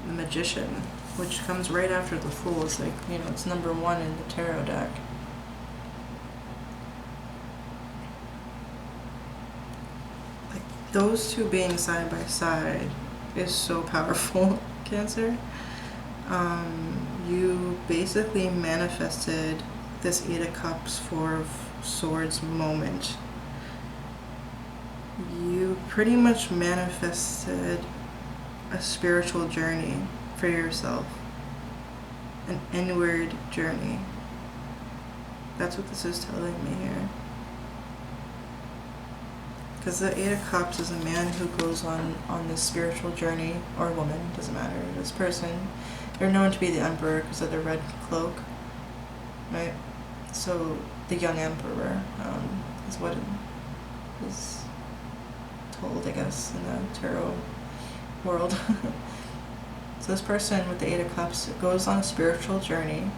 the Magician, which comes right after the Fool. It's like, it's number 1 in the tarot deck. Like, those two being side by side is so powerful, Cancer. You basically manifested this 8 of Cups, 4 of Swords moment. You pretty much manifested a spiritual journey for yourself. An inward journey. That's what this is telling me here. Because the 8 of Cups is a man who goes on this spiritual journey, or woman, doesn't matter, this person. They're known to be the Emperor because of the red cloak, right? So the young Emperor is what is told, I guess, in the tarot world. So this person with the 8 of Cups goes on a spiritual journey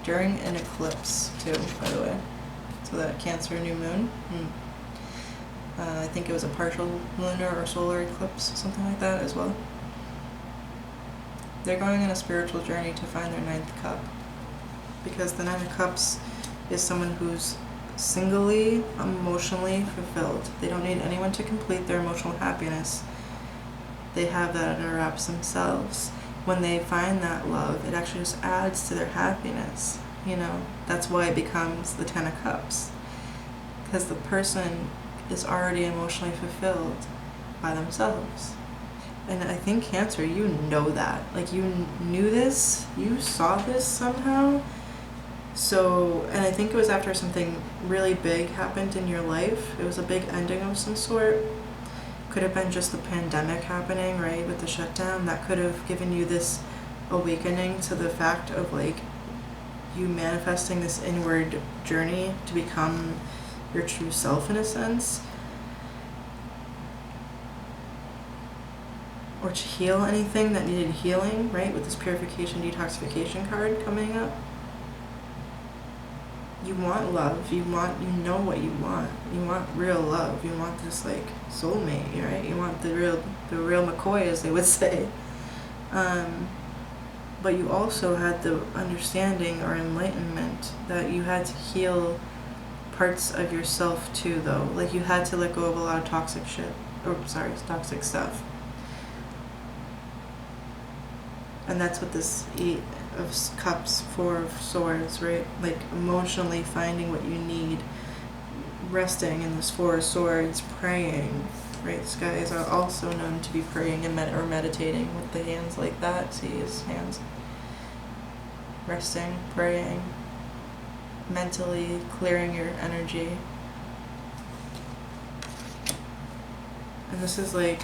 during an eclipse too, by the way. So that Cancer new moon. I think it was a partial lunar or solar eclipse, something like that as well. They're going on a spiritual journey to find their 9th cup. Because the 9 of Cups is someone who's singly, emotionally fulfilled. They don't need anyone to complete their emotional happiness. They have that under wraps themselves. When they find that love, it actually just adds to their happiness. That's why it becomes the 10 of Cups. Because the person is already emotionally fulfilled by themselves. And I think Cancer, you know that. Like, you knew this, you saw this somehow. So, and I think it was after something really big happened in your life. It was a big ending of some sort. Could have been just the pandemic happening, right, with the shutdown. That could have given you this awakening to the fact of, like, you manifesting this inward journey to become your true self, in a sense. Or to heal anything that needed healing, right? With this purification, detoxification card coming up. You want love. You know what you want. You want real love. You want this, like, soulmate, right? You want the real McCoy, as they would say. But you also had the understanding or enlightenment that you had to heal parts of yourself too, though. Like, you had to let go of a lot of toxic shit. Toxic stuff. And that's what this 8 of Cups, 4 of Swords, right? Like, emotionally finding what you need, resting in this 4 of Swords, praying, right? This guy is also known to be praying and or meditating with the hands like that. See his hands. Resting, praying, mentally clearing your energy. And this is like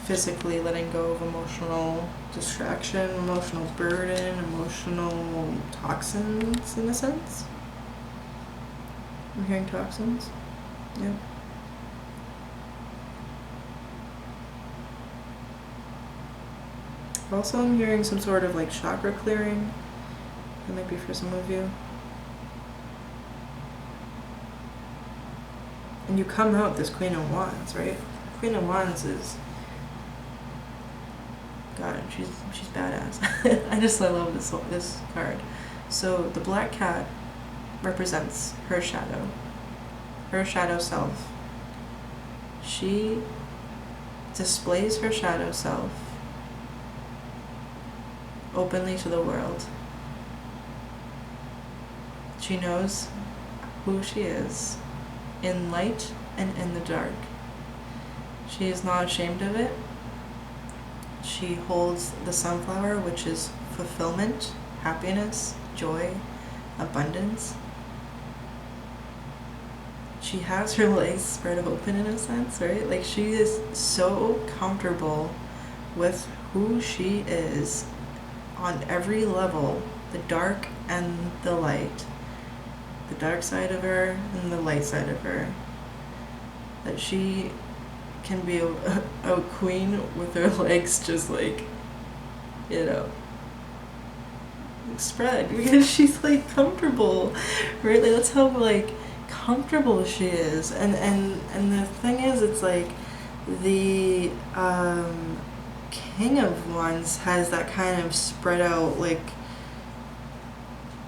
physically letting go of emotional distraction, emotional burden, emotional toxins, in a sense. I'm hearing toxins. Yep. Also, I'm hearing some sort of like chakra clearing. That might be for some of you. And you come out this Queen of Wands, right? Queen of Wands is, God, she's badass. I love this card. So the black cat represents her shadow self. She displays her shadow self openly to the world. She knows who she is, in light and in the dark. She is not ashamed of it. She holds the sunflower, which is fulfillment, happiness, joy, abundance. She has her legs spread open, in a sense, right? Like, she is so comfortable with who she is on every level, the dark and the light, the dark side of her and the light side of her. That she can be a queen with her legs just like, you know, spread, because she's like comfortable, right? Like, that's how like comfortable she is. And the thing is, it's like the King of Wands has that kind of spread out, like,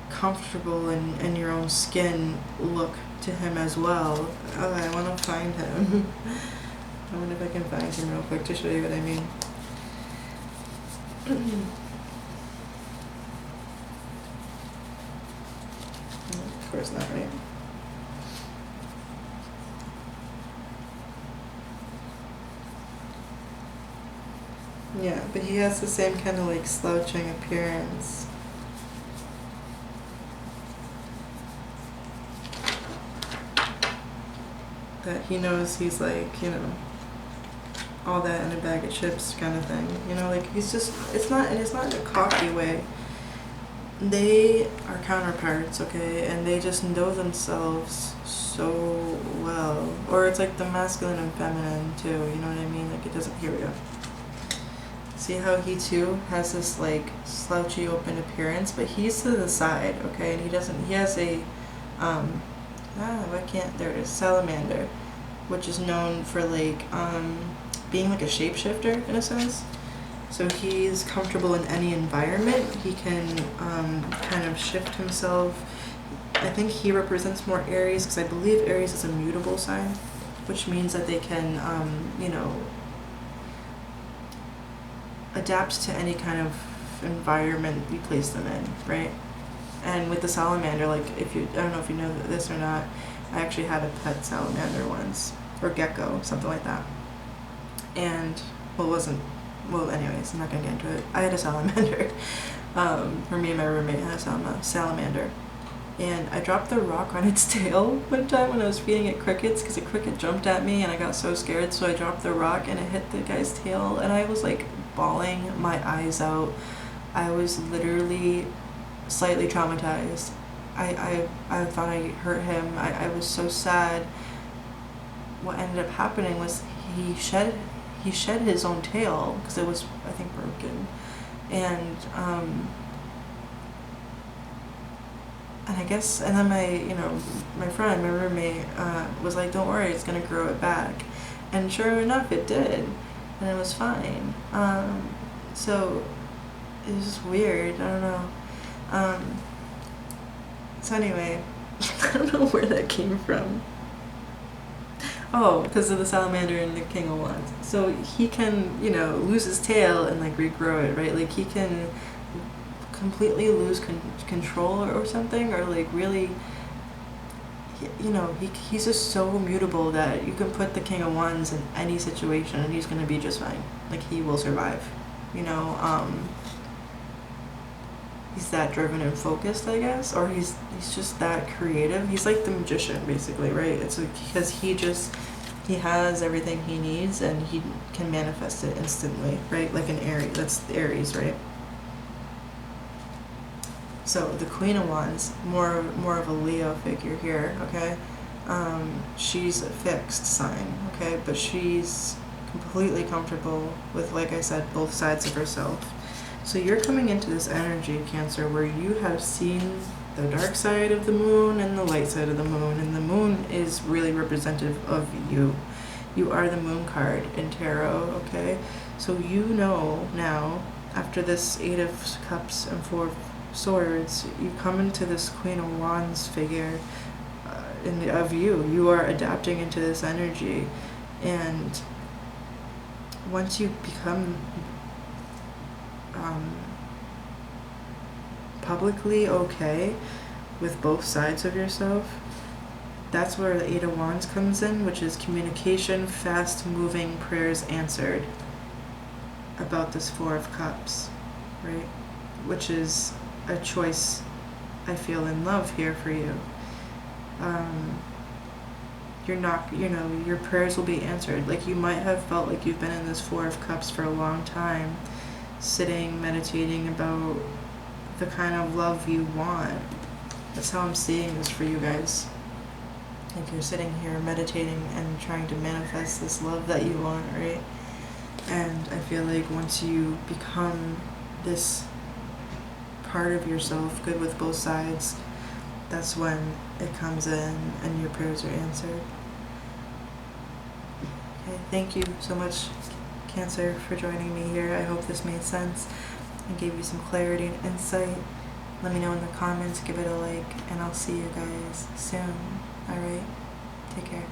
comfortable in your own skin look to him as well. Oh, I want to find him. I wonder if I can find him real quick to show you what I mean. Of course not, right? Yeah, but he has the same kind of like slouching appearance. That he knows he's like, you know, all that in a bag of chips kind of thing. You know, like, he's just, it's not in a cocky way. They are counterparts, okay, and they just know themselves so well. Or it's like the masculine and feminine too, you know what I mean? Like, it doesn't, here we go. See how he too has this like slouchy open appearance, but he's to the side, okay, and he has a, there it is, salamander, which is known for like, being like a shapeshifter in a sense. So he's comfortable in any environment. He can kind of shift himself. I think he represents more Aries, because I believe Aries is a mutable sign, which means that they can, you know, adapt to any kind of environment you place them in, right? And with the salamander, like, I don't know if you know this or not, I actually had a pet salamander once, or gecko, something like that. And, well, it wasn't well, anyways, I'm not gonna get into it. I had a salamander. Or me and my roommate had a salamander. And I dropped the rock on its tail one time when I was feeding it crickets, because a cricket jumped at me and I got so scared, so I dropped the rock and it hit the guy's tail, and I was like bawling my eyes out. I was literally slightly traumatized. I thought I hurt him. I was so sad. What ended up happening was he shed his own tail, because it was, I think, broken. And I guess, and then my friend, my roommate, was like, don't worry, it's gonna grow it back. And sure enough, it did. And it was fine. So it was just weird, I don't know. So anyway, I don't know where that came from. Oh, because of the salamander and the King of Wands. So he can, lose his tail and like regrow it, right? Like he can completely lose control or something, or like really, he's just so mutable that you can put the King of Wands in any situation and he's gonna be just fine. Like he will survive, he's that driven and focused, I guess, or he's just that creative. He's like the magician, basically, right? It's like, because he has everything he needs and he can manifest it instantly, right? Like an Aries, that's Aries, right? So the Queen of Wands, more of a Leo figure here, okay? She's a fixed sign, okay? But she's completely comfortable with, like I said, both sides of herself. So you're coming into this energy, Cancer, where you have seen the dark side of the moon and the light side of the moon, and the moon is really representative of you. You are the moon card in tarot, okay? So you know now, after this 8 of Cups and 4 of Swords, you come into this Queen of Wands figure of you. You are adapting into this energy, and once you become publicly okay with both sides of yourself, that's where the 8 of Wands comes in, which is communication, fast moving, prayers answered about this 4 of Cups, right? Which is a choice, I feel, in love here for you. You're not, your prayers will be answered. Like, you might have felt like you've been in this 4 of Cups for a long time, sitting, meditating about the kind of love you want. That's how I'm seeing this for you guys. Like, you're sitting here meditating and trying to manifest this love that you want, right? And I feel like once you become this part of yourself, good with both sides, that's when it comes in and your prayers are answered. Okay, thank you so much, Cancer, for joining me here. I hope this made sense and gave you some clarity and insight. Let me know in the comments, give it a like, and I'll see you guys soon. Alright, take care.